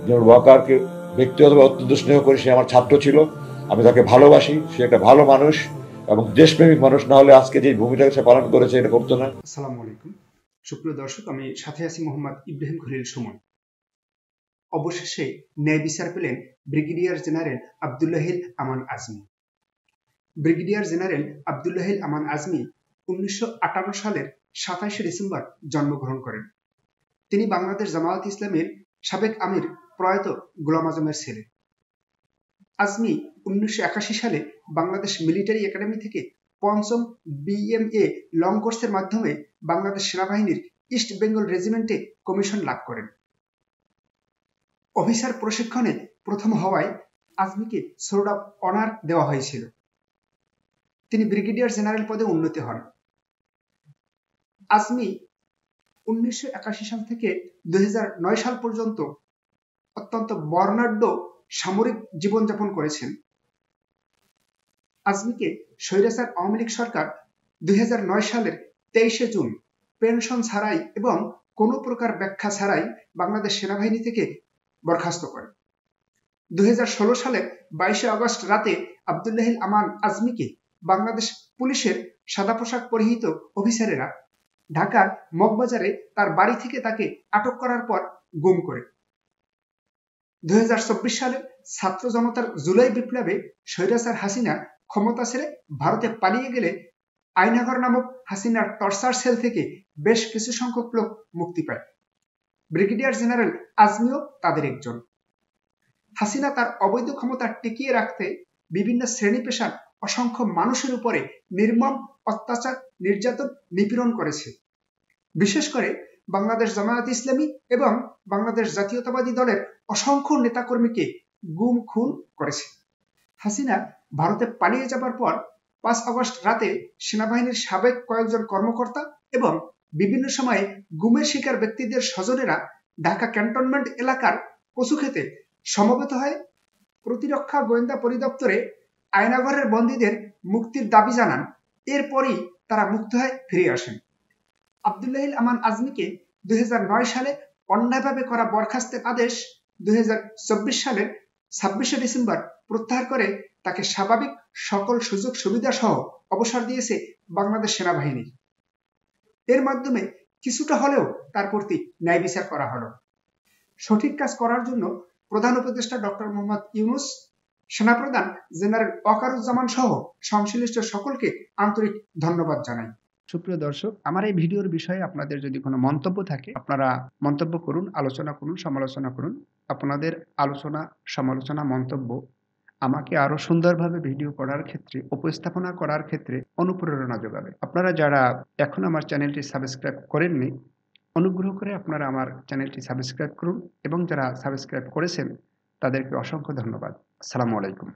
General ওয়াকারকে ব্যক্তিগতভাবে অত্যন্ত স্নেহ করি। সে আমার ছাত্র ছিল, আমি তাকে ভালোবাসি। সে একটা ভালো মানুষ এবং দেশপ্রেমিক মানুষ, না হলে আজকে যে ভূমিকা সে পালন করেছে এটা করতো না। আসসালামু আলাইকুম সুপ্রিয় দর্শক, আমি সাথে আছি মোহাম্মদ ইব্রাহিম খলিল সুমন। অবশেষে ন্যায় বিচার পেলেন ব্রিগেডিয়ার জেনারেল আব্দুল্লাহিল আমান আজমি। ব্রিগেডিয়ার জেনারেল আব্দুল্লাহিল আমান আজমি 1958 সালের 27শে ডিসেম্বর জন্মগ্রহণ করেন। তিনি বাংলাদেশ জামায়াত ইসলামের সাবেক আমির প্রয়াত গোলাম আজমের ছেলে। আজমি 1981 সালে বাংলাদেশ মিলিটারি একাডেমি থেকে পঞ্চম BMA লং কোর্সের মাধ্যমে বাংলাদেশ সেনাবাহিনীর ইস্ট বেঙ্গল রেজিমেন্টে কমিশন লাভ করেন। অফিসার প্রশিক্ষণে প্রথম হওয়ায় আজমিকে সোর্ড অফ অনার দেওয়া হয়েছিল। তিনি ব্রিগেডিয়ার জেনারেল পদে উন্নীত হন। আজমি 1981 সাল থেকে 2009 সাল পর্যন্ত অত্যন্ত বর্ণাঢ্য সামরিক জীবনযাপন করেছেন। আজমিকে স্বৈরাচার আওয়ামী লীগ সরকার 2009 সালের 23শে জুন পেনশন ছাড়াই এবং কোনো প্রকার ব্যাখ্যা ছাড়াই বাংলাদেশ সেনাবাহিনী থেকে বরখাস্ত করে। 2016 সালের 22শে আগস্ট রাতে আব্দুল্লাহিল আমান আজমিকে বাংলাদেশ পুলিশের সাদা পোশাক পরিহিত অফিসারেরা ঢাকার মগবাজারে তার বাড়ি থেকে তাকে আটক করার পর গুম করে। 2024 সালে ছাত্র জনতার জুলাই বিপ্লবে স্বৈরাচার হাসিনা ক্ষমতা ছেড়ে ভারতে পালিয়ে গেলে আয়নাঘর নামক হাসিনার টর্চার সেল থেকে বেশ কিছু সংখ্যক লোক মুক্তি পায়। ব্রিগেডিয়ার জেনারেল আজমিও তাদের একজন। হাসিনা তার অবৈধ ক্ষমতা টিকিয়ে রাখতে বিভিন্ন শ্রেণী পেশার অসংখ্য মানুষের উপরে নির্মম অত্যাচার, নির্যাতন, নিপীড়ন করেছে। বিশেষ করে বাংলাদেশ জামায়াত ইসলামী এবং বাংলাদেশ জাতীয়তাবাদী দলের অসংখ্য নেতাকর্মীকে গুম খুন করেছে। হাসিনা ভারতে পালিয়ে যাবার পর 5 আগস্ট রাতে সেনাবাহিনীর সাবেক কয়েকজন কর্মকর্তা এবং বিভিন্ন সময়ে গুমের শিকার ব্যক্তিদের স্বজনেরা ঢাকা ক্যান্টনমেন্ট এলাকার কচুক্ষেতে সমবেত হয় প্রতিরক্ষা গোয়েন্দা পরিদপ্তরে আয়নাঘরের বন্দীদের মুক্তির দাবি জানান। এরপরই তারা মুক্ত হয়ে ফিরে আসেন। আব্দুল্লাহিল আমান আজমিকে 2009 সালে অন্যায়ভাবে করা বরখাস্তের আদেশ 2024 সালের 26শে ডিসেম্বর প্রত্যাহার করে তাকে স্বাভাবিক সকল সুযোগ সুবিধা সহ অবসর দিয়েছে বাংলাদেশ সেনাবাহিনী। এর মাধ্যমে কিছুটা হলেও তার প্রতি ন্যায় বিচার করা হলো। সঠিক কাজ করার জন্য প্রধান উপদেষ্টা ডক্টর মোহাম্মদ ইউনূস, সেনাপ্রধান জেনারেল ওয়াকারুজ্জামান সহ সংশ্লিষ্ট সকলকে আন্তরিক ধন্যবাদ জানাই। সুপ্রিয় দর্শক, আমার এই ভিডিওর বিষয়ে আপনাদের যদি কোনো মন্তব্য থাকে আপনারা মন্তব্য করুন, আলোচনা করুন, সমালোচনা করুন। আপনাদের আলোচনা, সমালোচনা, মন্তব্য আমাকে আরো সুন্দরভাবে ভিডিও করার ক্ষেত্রে, উপস্থাপনা করার ক্ষেত্রে অনুপ্রেরণা যোগাবে। আপনারা যারা এখন আমার চ্যানেলটি সাবস্ক্রাইব করেননি, অনুগ্রহ করে আপনারা আমার চ্যানেলটি সাবস্ক্রাইব করুন এবং যারা সাবস্ক্রাইব করেছেন তাদেরকে অসংখ্য ধন্যবাদ। আসসালামু আলাইকুম।